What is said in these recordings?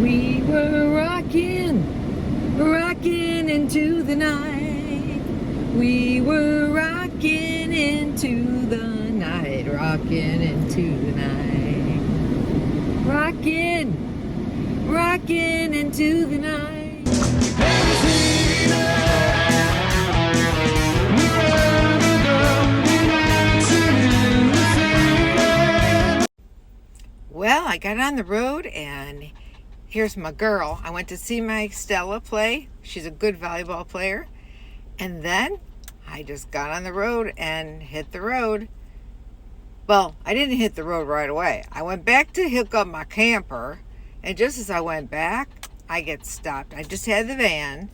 We were rocking into the night. We were rocking into the night, rocking into the night. Rocking into the night. Well, I got on the road and here's my girl. I went to see my Stella play. She's a good volleyball player. And then I just got on the road and hit the road. Well, I didn't hit the road right away. I went back to hook up my camper. And just as I went back, I get stopped. I just had the van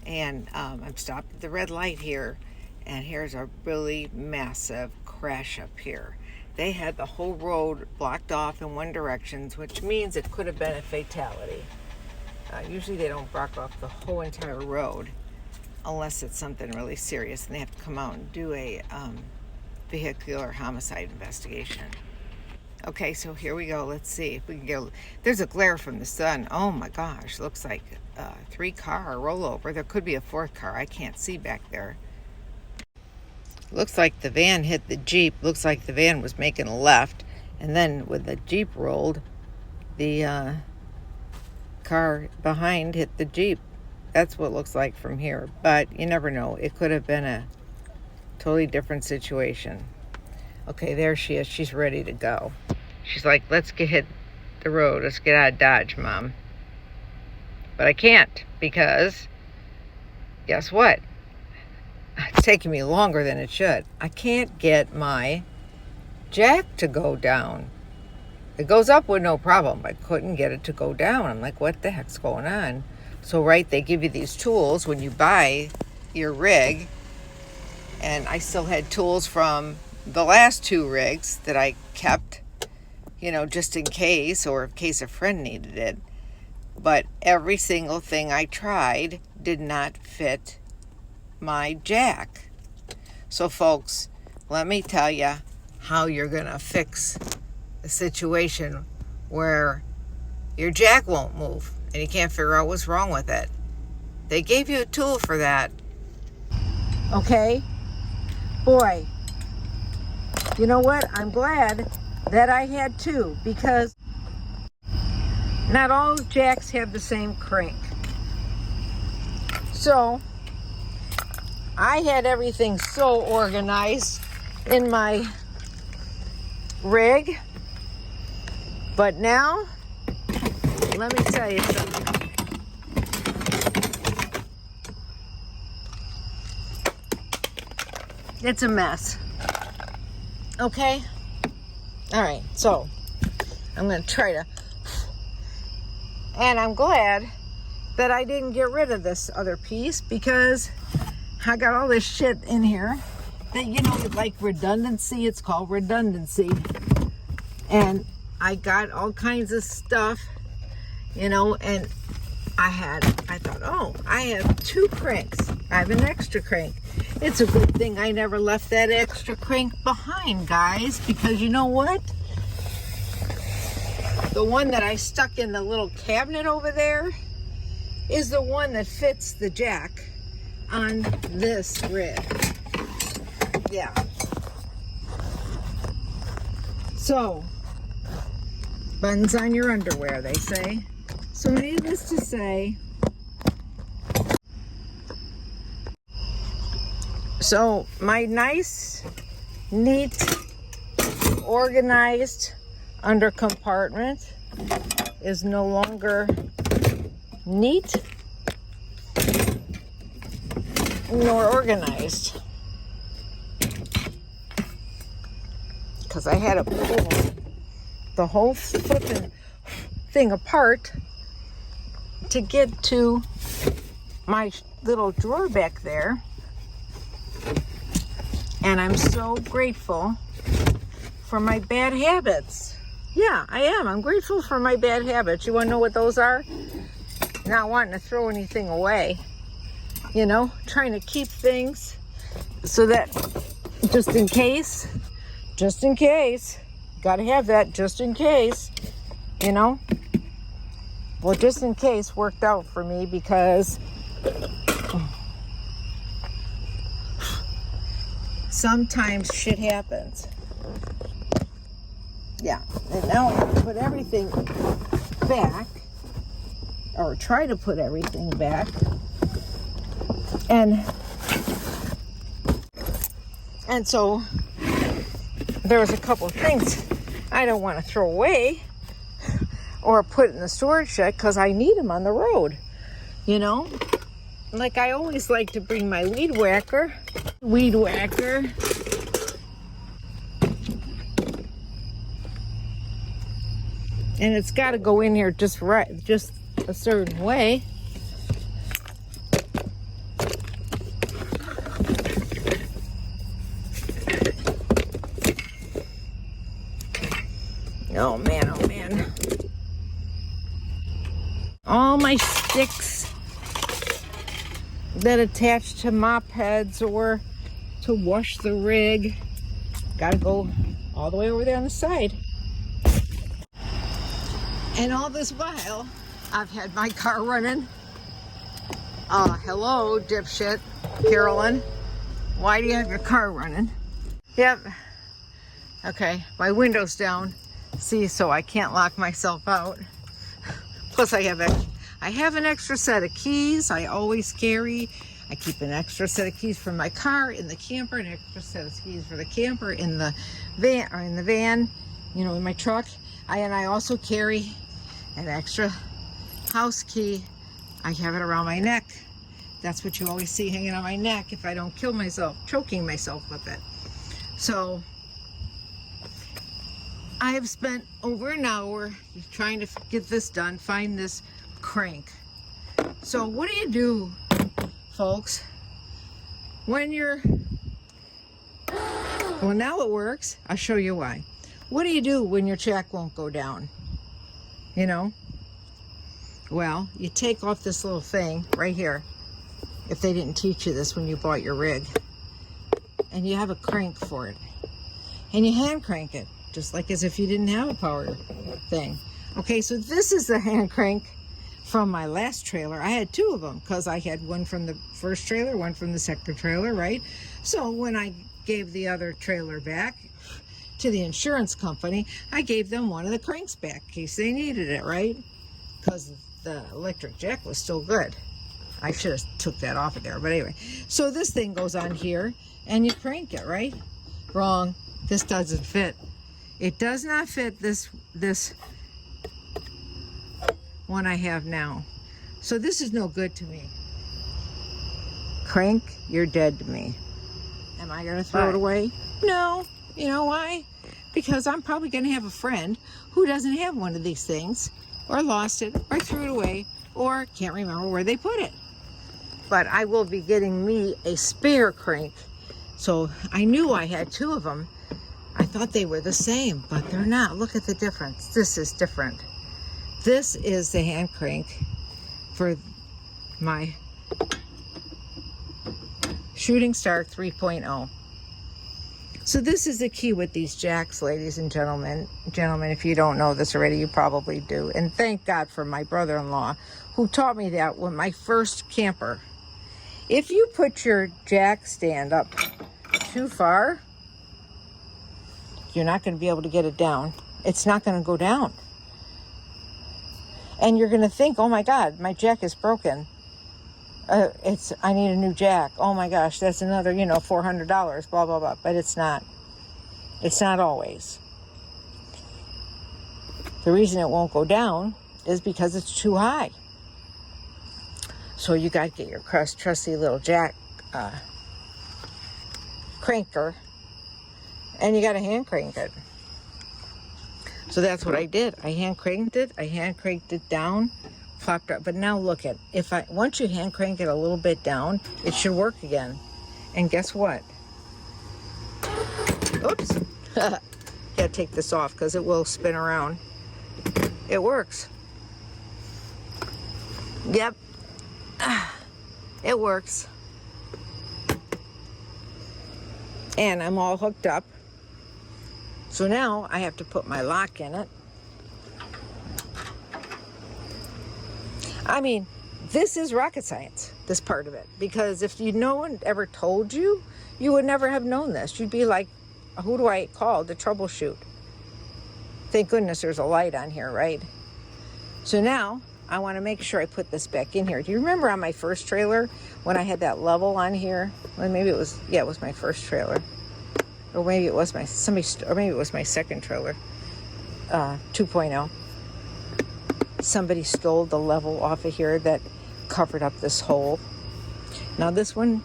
and I'm stopped at the red light here. And here's a really massive crash up here. They had the whole road blocked off in one direction, which means it could have been a fatality. Usually they don't block off the whole entire road unless it's something really serious and they have to come out and do a vehicular homicide investigation. Okay, so here we go. Let's see if we can get. There's a glare from the sun. Oh my gosh, looks like a 3-car rollover. There could be a 4th car. I can't see back there. Looks like the van hit the Jeep. Looks like the van was making a left. And then when the Jeep rolled, the car behind hit the Jeep. That's what it looks like from here. But you never know. It could have been a totally different situation. Okay, there she is. She's ready to go. She's like, let's hit the road. Let's get out of Dodge, Mom. But I can't because guess what? It's taking me longer than it should. I can't get my jack to go down. It goes up with no problem. I couldn't get it to go down. I'm like, what the heck's going on? So, right, they give you these tools when you buy your rig. And I still had tools from the last 2 rigs that I kept, just in case or in case a friend needed it. But every single thing I tried did not fit my jack. So folks, let me tell you how you're gonna fix a situation where your jack won't move and you can't figure out what's wrong with it. They gave you a tool for that. Okay? Boy, you know what? I'm glad that I had 2 because not all jacks have the same crank. So I had everything so organized in my rig, but now, let me tell you something. It's a mess. Okay? All right, so I'm going to try to, and I'm glad that I didn't get rid of this other piece because I got all this shit in here that, like redundancy. It's called redundancy. And I got all kinds of stuff, and I thought, oh, I have 2 cranks. I have an extra crank. It's a good thing I never left that extra crank behind, guys, because you know what? The one that I stuck in the little cabinet over there is the one that fits the jack on this rig. Yeah. So, buttons on your underwear, they say. So needless to say, so my nice, neat, organized under compartment is no longer neat nor organized because I had to pull the whole flipping thing apart to get to my little drawer back there. And I'm so grateful for my bad habits. Yeah, I am. I'm grateful for my bad habits. You want to know what those are? Not wanting to throw anything away. Trying to keep things so that just in case, got to have that just in case, Well, just in case worked out for me because sometimes shit happens. Yeah, and now I have to put everything back, or try to put everything back. And so there was a couple of things I don't want to throw away or put in the storage shed because I need them on the road, you know? Like I always like to bring my weed whacker. And it's got to go in here just right, just a certain way. Oh man, oh man. All my sticks that attach to mop heads or to wash the rig gotta go all the way over there on the side. And all this while, I've had my car running. Hello, dipshit, Carolyn. Why do you have your car running? Yep. Okay, my window's down. See, so I can't lock myself out. Plus, I have an extra set of keys I always carry. I keep an extra set of keys for my car in the camper, an extra set of keys for the camper in the van, you know, in my truck. And I also carry an extra house key. I have it around my neck. That's what you always see hanging on my neck if I don't kill myself, choking myself with it. So I have spent over an hour trying to get this done, find this crank. So what do you do, folks, when you're, well, now it works. I'll show you why. What do you do when your jack won't go down? You know? Well, you take off this little thing right here, if they didn't teach you this when you bought your rig, and you have a crank for it. And you hand crank it, just like as if you didn't have a power thing. Okay, so this is the hand crank from my last trailer. I had two of them because I had one from the first trailer, one from the second trailer, right? So when I gave the other trailer back to the insurance company, I gave them one of the cranks back in case they needed it, right? Because the electric jack was still good. I should have took that off of there, but anyway. So this thing goes on here and you crank it, right? Wrong. This doesn't fit. It does not fit this one I have now. So this is no good to me. Crank, you're dead to me. Am I gonna throw it away? No. You know why? Because I'm probably gonna have a friend who doesn't have one of these things, or lost it, or threw it away, or can't remember where they put it. But I will be getting me a spare crank. So I knew I had two of them. I thought they were the same, but they're not. Look at the difference. This is different. This is the hand crank for my Shooting Star 3.0. So this is the key with these jacks, ladies and gentlemen. Gentlemen, if you don't know this already, you probably do. And thank God for my brother-in-law who taught me that with my first camper. If you put your jack stand up too far, you're not going to be able to get it down. It's not going to go down. And you're going to think, oh my God, my jack is broken. I need a new jack. Oh my gosh, that's another, $400, blah, blah, blah. But it's not. It's not always. The reason it won't go down is because it's too high. So you got to get your trusty little jack cranker, and you got to hand crank it. So that's what I did. I hand cranked it down, flopped up. But now look at, once you hand crank it a little bit down, it should work again. And guess what? Oops. Gotta take this off because it will spin around. It works. Yep. It works. And I'm all hooked up. So now I have to put my lock in it. I mean, this is rocket science, this part of it, because if no one ever told you, you would never have known this. You'd be like, who do I call to troubleshoot? Thank goodness there's a light on here, right? So now I want to make sure I put this back in here. Do you remember on my first trailer when I had that level on here? Well, maybe it was, yeah, it was my first trailer. Or maybe it was my second trailer, 2.0. Somebody stole the level off of here that covered up this hole. Now this one,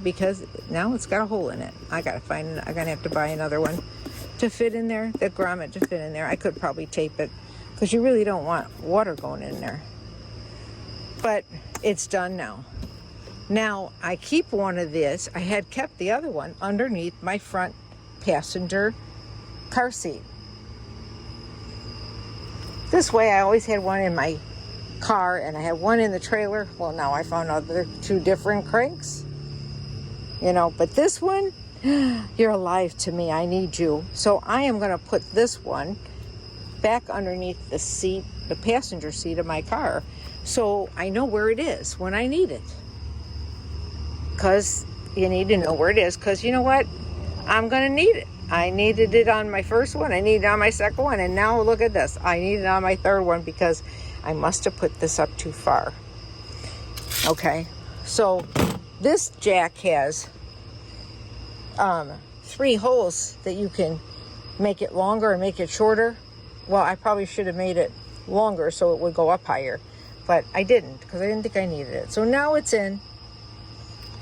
because now it's got a hole in it. I'm gonna have to buy another one to fit in there, the grommet to fit in there. I could probably tape it because you really don't want water going in there. But it's done now. Now I keep one of this. I had kept the other one underneath my front passenger car seat. This way I always had one in my car and I had one in the trailer. Well, now I found out they're two different cranks. You know, but this one, you're alive to me. I need you. So I am going to put this one back underneath the seat, the passenger seat of my car, so I know where it is when I need it. Because you need to know where it is, because you know what? I'm going to need it. I needed it on my first one. I needed it on my second one. And now look at this. I need it on my third one because I must have put this up too far. Okay. So this jack has 3 holes that you can make it longer and make it shorter. Well, I probably should have made it longer so it would go up higher. But I didn't because I didn't think I needed it. So now it's in.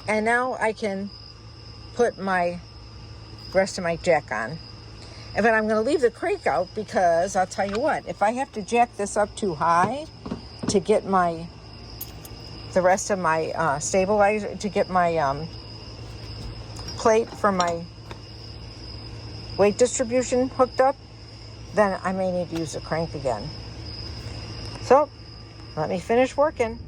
And now I can put my rest of my jack on. But I'm going to leave the crank out because I'll tell you what, if I have to jack this up too high to get the rest of my stabilizer, to get my plate from my weight distribution hooked up, then I may need to use the crank again. So let me finish working.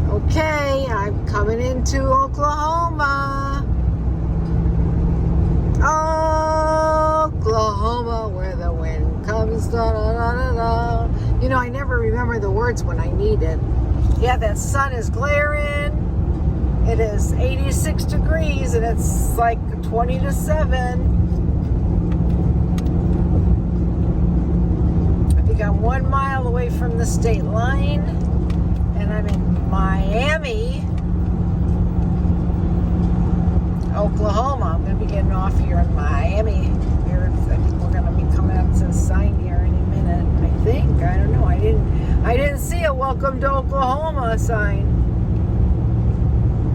Okay, I'm coming into Oklahoma. Oklahoma, where the wind comes, da da da da da. You know, I never remember the words when I need it. Yeah, that sun is glaring. It is 86 degrees and it's like 20 to 7. I think I'm 1 mile away from the state line. And I'm in Miami, Oklahoma. I'm going to be getting off here in Miami. I think we're going to be coming out to the sign here any minute. I think. I don't know. I didn't see a welcome to Oklahoma sign.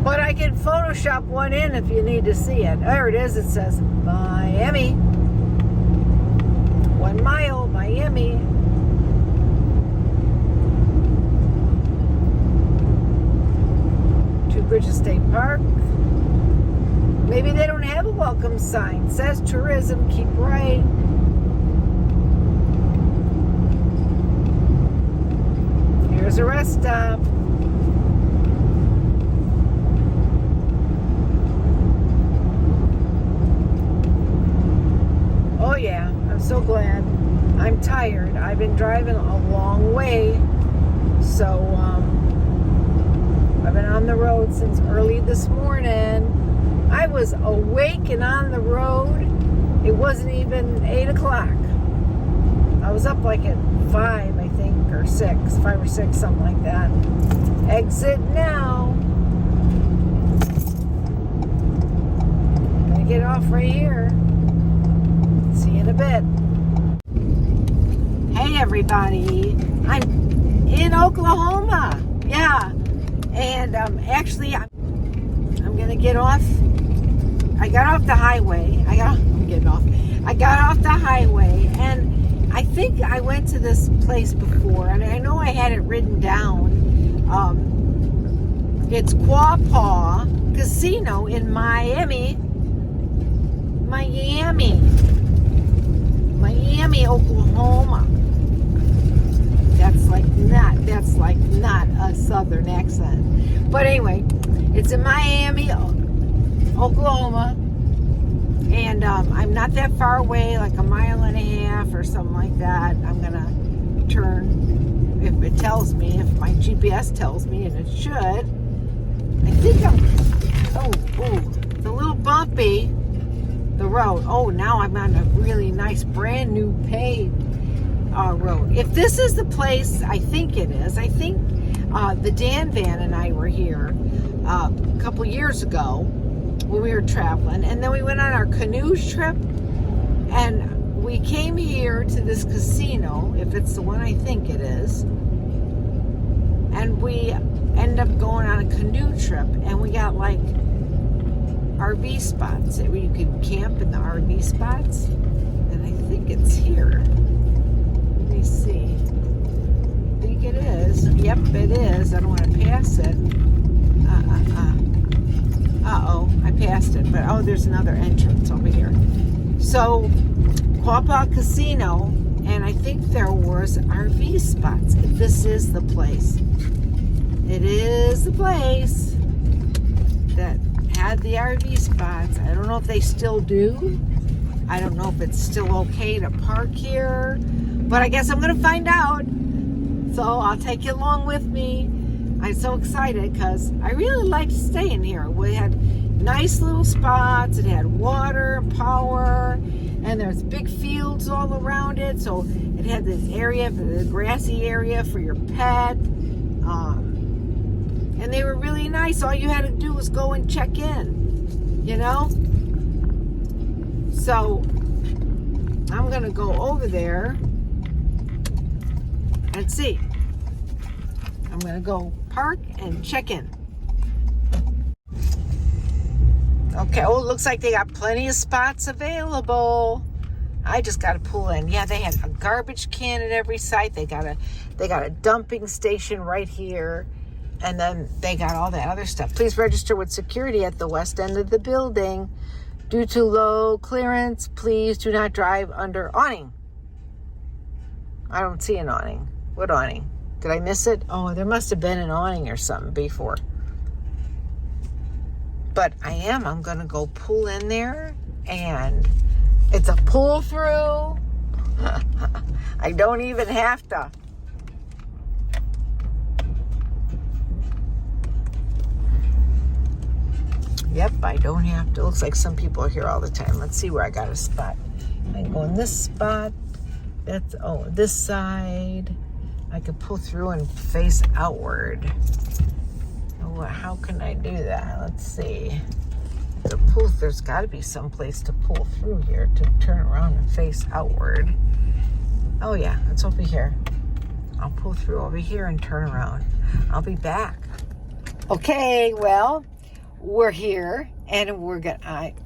But I can Photoshop one in if you need to see it. There it is. It says Miami. 1 mile, Miami. Bridges State Park. Maybe they don't have a welcome sign. It says tourism, keep right. Here's a rest stop. Oh yeah, I'm so glad. I'm tired. I've been driving a long way. So, I've been on the road since early this morning. I was awake and on the road. It wasn't even 8 o'clock. I was up like at 5, I think, or 6, 5 or 6, something like that. Exit now. Gonna get off right here. See you in a bit. Hey everybody, I'm in Oklahoma. Yeah. And actually, I'm going to get off. I got off the highway. I got off the highway. And I think I went to this place before. And I know I had it written down. It's Quapaw Casino in Miami. Miami, Oklahoma. That's like not a southern accent. But anyway, it's in Miami, Oklahoma. And I'm not that far away, like a mile and a half or something like that. I'm going to turn, if it tells me, if my GPS tells me, and it should. I think it's a little bumpy, the road. Oh, now I'm on a really nice, brand new paved road. If this is the place, I think it is. I think the Dan Van and I were here a couple years ago when we were traveling, and then we went on our canoes trip, and we came here to this casino, if it's the one I think it is, and we end up going on a canoe trip, and we got like RV spots where you could camp in the RV spots, and I think it's here. Let me see. I think it is. Yep, it is. I don't want to pass it. Uh-oh, I passed it, but there's another entrance over here. So, Quapaw Casino, and I think there was RV spots. If this is the place. It is the place that had the RV spots. I don't know if they still do. I don't know if it's still okay to park here, but I guess I'm going to find out. So I'll take you along with me. I'm so excited because I really liked staying here. We had nice little spots. It had water, power, and there's big fields all around it. So it had this area, the grassy area for your pet. And they were really nice. All you had to do was go and check in, you know? So I'm going to go over there and see. I'm going to go park and check in. Okay, it looks like they got plenty of spots available. I just got to pull in. Yeah, they had a garbage can at every site. They got a dumping station right here. And then they got all that other stuff. Please register with security at the west end of the building. Due to low clearance, please do not drive under awning. I don't see an awning. What awning? Did I miss it? Oh, there must have been an awning or something before. But I'm going to go pull in there, and it's a pull through. I don't even have to. Yep, I don't have to. Looks like some people are here all the time. Let's see where I got a spot. I can go in this spot. This side. I could pull through and face outward. How can I do that? Let's see. There's got to be some place to pull through here to turn around and face outward. Oh yeah, it's over here. I'll pull through over here and turn around. I'll be back. Okay, well, we're here, and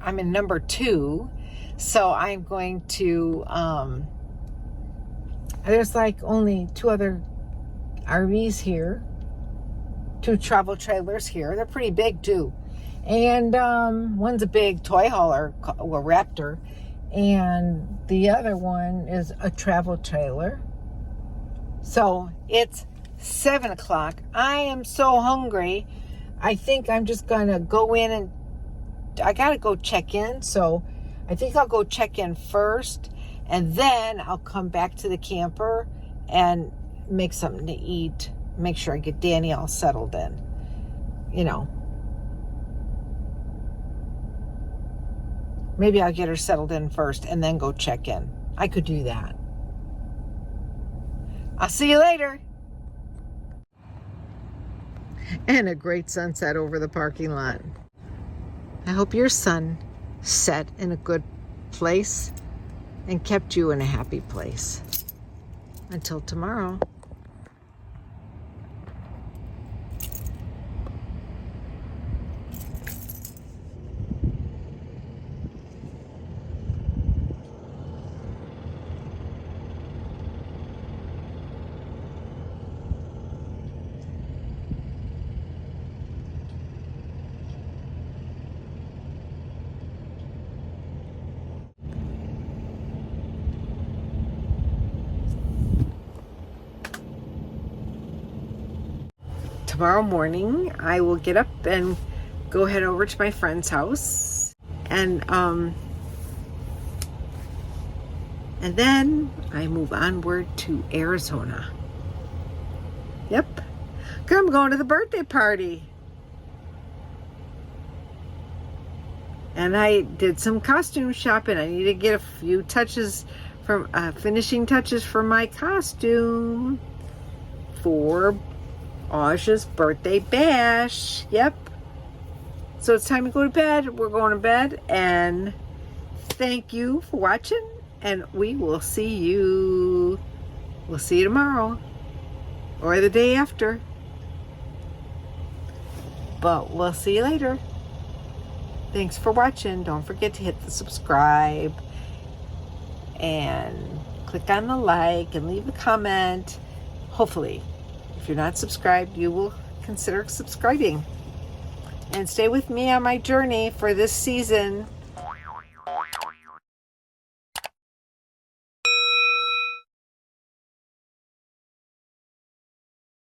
I'm in number 2, so I'm going to, there's like only 2 other RVs here, 2 travel trailers here. They're pretty big too, and one's a big toy hauler, a Raptor, and the other one is a travel trailer. So it's 7 o'clock. I am so hungry. I think I'm just going to go in, and I got to go check in. So I think I'll go check in first, and then I'll come back to the camper and make something to eat. Make sure I get Danny all settled in. You know. Maybe I'll get her settled in first and then go check in. I could do that. I'll see you later. And a great sunset over the parking lot. I hope your sun set in a good place and kept you in a happy place. Until tomorrow. tomorrow morning I will get up and go head over to my friend's house, and then I move onward to Arizona. Yep, I'm going to the birthday party. And I did some costume shopping. I need to get a few touches from finishing touches for my costume for Ausia's birthday bash. Yep. So it's time to go to bed. We're going to bed, and thank you for watching, and we'll see you tomorrow or the day after. But we'll see you later. Thanks for watching. Don't forget to hit the subscribe and click on the like and leave a comment. Hopefully, if you're not subscribed, you will consider subscribing. And stay with me on my journey for this season.